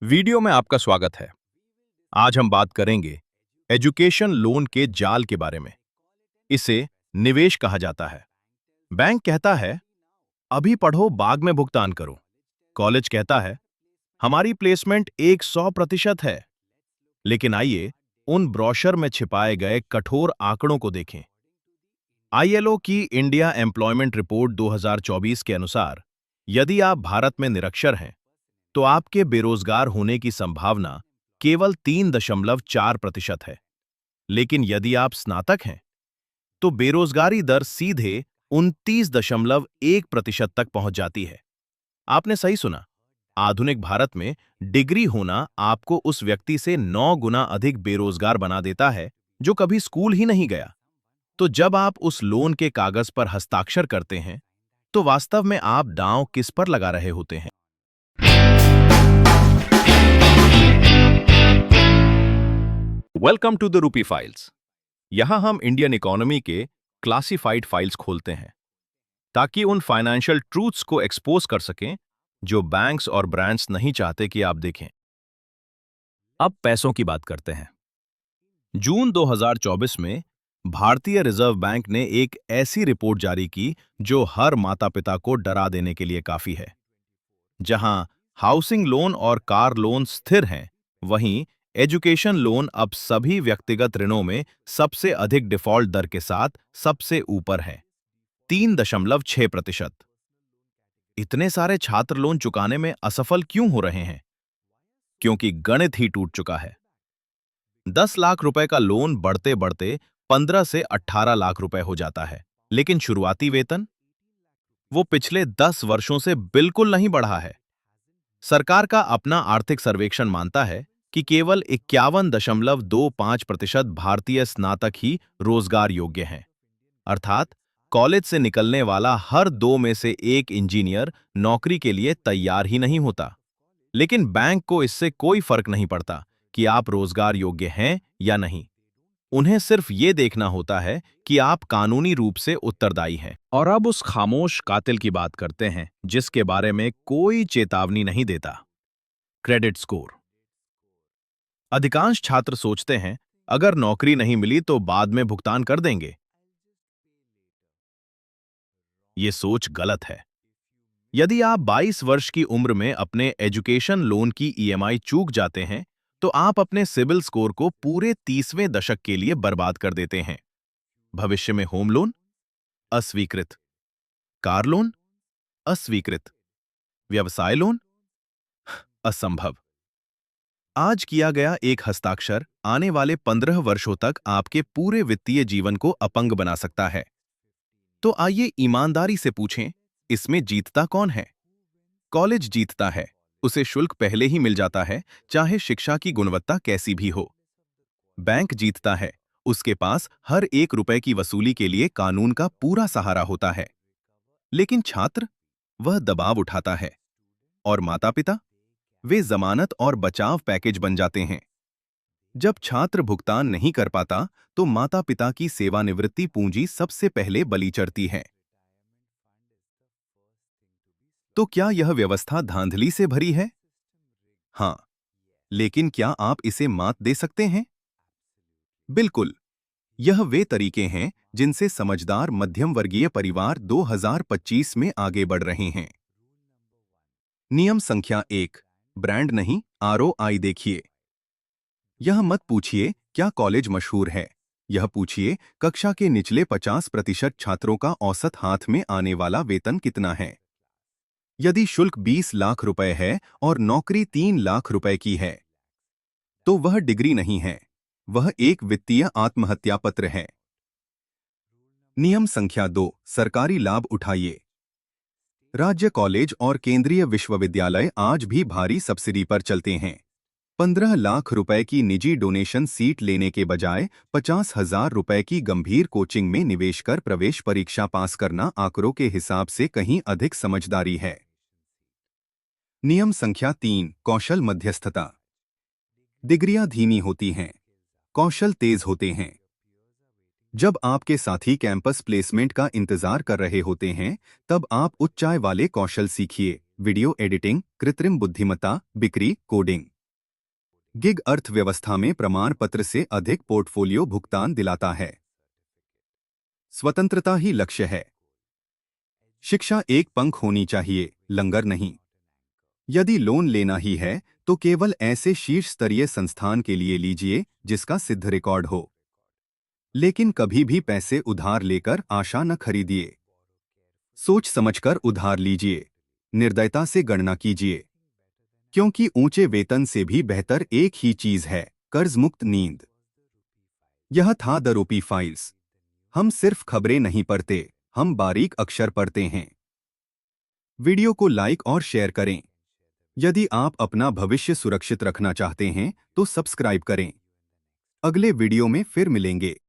Video में आपका स्वागत है। आज हम बात करेंगे एजुकेशन लोन के जाल के बारे में। इसे निवेश कहा जाता है। बैंक कहता है अभी पढ़ो, बाद में भुगतान करो। कॉलेज कहता है हमारी प्लेसमेंट 100% है। लेकिन आइए उन ब्रोशर में छिपाए गए कठोर आंकड़ों को देखें। आईएलओ की इंडिया एम्प्लॉयमेंट रिपोर्ट 2024 के अनुसार यदि आप भारत में निरक्षर हैं तो आपके बेरोजगार होने की संभावना केवल 3.4% है। लेकिन यदि आप स्नातक हैं तो बेरोजगारी दर सीधे 29.1% तक पहुंच जाती है। आपने सही सुना। आधुनिक भारत में डिग्री होना आपको उस व्यक्ति से 9 गुना अधिक बेरोजगार बना देता है जो कभी स्कूल ही नहीं गया। तो जब आप उस लोन के कागज पर हस्ताक्षर करते हैं तो वास्तव में आप दांव किस पर लगा रहे होते हैं? Welcome to the rupee files. यहां हम इंडियन इकोनॉमी के क्लासिफाइड फाइल्स खोलते हैं ताकि उन फाइनेंशियल ट्रूथ्स को एक्सपोज कर सकें जो बैंक्स और ब्रांड्स नहीं चाहते कि आप देखें। अब पैसों की बात करते हैं। जून 2024 में भारतीय रिजर्व बैंक ने एक ऐसी रिपोर्ट जारी की जो हर माता-पिता को डरा देने के लिए काफी है। जहां हाउसिंग लोन और कार लोन स्थिर हैं, वहीं एजुकेशन लोन अब सभी व्यक्तिगत ऋणों में सबसे अधिक डिफॉल्ट दर के साथ सबसे ऊपर है, 3.6%। इतने सारे छात्र लोन चुकाने में असफल क्यों हो रहे हैं? क्योंकि गणित ही टूट चुका है। 10 लाख रुपए का लोन बढ़ते बढ़ते 15 से 18 लाख रुपए हो जाता है, लेकिन शुरुआती वेतन वो पिछले 10 वर्षों से बिल्कुल नहीं बढ़ा है। सरकार का अपना आर्थिक सर्वेक्षण मानता है कि केवल 51.25% भारतीय स्नातक ही रोजगार योग्य हैं। अर्थात कॉलेज से निकलने वाला हर 2 में से 1 इंजीनियर नौकरी के लिए तैयार ही नहीं होता। लेकिन बैंक को इससे कोई फर्क नहीं पड़ता कि आप रोजगार योग्य हैं या नहीं। उन्हें सिर्फ ये देखना होता है कि आप कानूनी रूप से उत्तरदायी हैं। और अब उस खामोश कातिल की बात करते हैं जिसके बारे में कोई चेतावनी नहीं देता। Credit score. अधिकांश छात्र सोचते हैं अगर नौकरी नहीं मिली तो बाद में भुगतान कर देंगे। ये सोच गलत है। यदि आप 22 वर्ष की उम्र में अपने एजुकेशन लोन की ईएमआई चूक जाते हैं तो आप अपने सिबिल स्कोर को पूरे 30वें दशक के लिए बर्बाद कर देते हैं। भविष्य में होम लोन अस्वीकृत, कार लोन अस्वीकृत, व्यवसाय लोन असंभव। आज किया गया एक हस्ताक्षर आने वाले 15 वर्षों तक आपके पूरे वित्तीय जीवन को अपंग बना सकता है। तो आइए ईमानदारी से पूछें, इसमें जीतता कौन है? कॉलेज जीतता है, उसे शुल्क पहले ही मिल जाता है, चाहे शिक्षा की गुणवत्ता कैसी भी हो। बैंक जीतता है, उसके पास हर 1 रुपए की वसूली के लिए कानून का पूरा सहारा होता है। लेकिन छात्र, वह दबाव उठाता है। और माता-पिता, वे जमानत और बचाव पैकेज बन जाते हैं। जब छात्र भुगतान नहीं कर पाता, तो माता-पिता की सेवानिवृत्ति पूंजी सबसे पहले बलि चढ़ती है। तो क्या यह व्यवस्था धांधली से भरी है? हाँ, लेकिन क्या आप इसे मात दे सकते हैं? बिल्कुल। यह वे तरीके हैं जिनसे समझदार मध्यम वर्गीय परिवार 2025 में आगे बढ़ रहे हैं। नियम संख्या 1, ब्रांड नहीं, आरओआई देखिए। यह मत पूछिए क्या कॉलेज मशहूर है, यह पूछिए कक्षा के निचले 50% छात्रों का औसत हाथ में आने वाला वेतन कितना है। यदि शुल्क 20 लाख रुपए है और नौकरी 3 लाख रुपए की है, तो वह डिग्री नहीं है, वह एक वित्तीय आत्महत्या पत्र है। नियम संख्या 2, सरकारी लाभ उठाइए। राज्य कॉलेज और केंद्रीय विश्वविद्यालय आज भी भारी सब्सिडी पर चलते हैं। 15 लाख रुपए की निजी डोनेशन सीट लेने के बजाय 50,000 रुपए की गंभीर कोचिंग में निवेश कर प्रवेश परीक्षा पास करना आंकड़ों के हिसाब से कहीं अधिक समझदारी है। नियम संख्या 3, कौशल मध्यस्थता। डिग्रियां धीमी होती हैं, कौशल तेज होते हैं। जब आपके साथी कैंपस प्लेसमेंट का इंतजार कर रहे होते हैं, तब आप उच्चाई वाले कौशल सीखिए, वीडियो एडिटिंग, कृत्रिम बुद्धिमत्ता, बिक्री, कोडिंग। गिग अर्थव्यवस्था में प्रमाण पत्र से अधिक पोर्टफोलियो भुगतान दिलाता है। स्वतंत्रता ही लक्ष्य है। शिक्षा एक पंख होनी चाहिए, लंगर नहीं। यदि लोन लेना ही है तो केवल ऐसे शीर्ष स्तरीय संस्थान के लिए लीजिए जिसका सिद्ध रिकॉर्ड हो। लेकिन कभी भी पैसे उधार लेकर आशा न खरीदिए। सोच समझकर उधार लीजिए, निर्दयता से गणना कीजिए, क्योंकि ऊंचे वेतन से भी बेहतर एक ही चीज है, कर्ज मुक्त नींद। यह था द रूपी फाइल्स। हम सिर्फ खबरें नहीं पढ़ते, हम बारीक अक्षर पढ़ते हैं। वीडियो को लाइक और शेयर करें। यदि आप अपना भविष्य सुरक्षित रखना चाहते हैं तो सब्सक्राइब करें। अगले वीडियो में फिर मिलेंगे।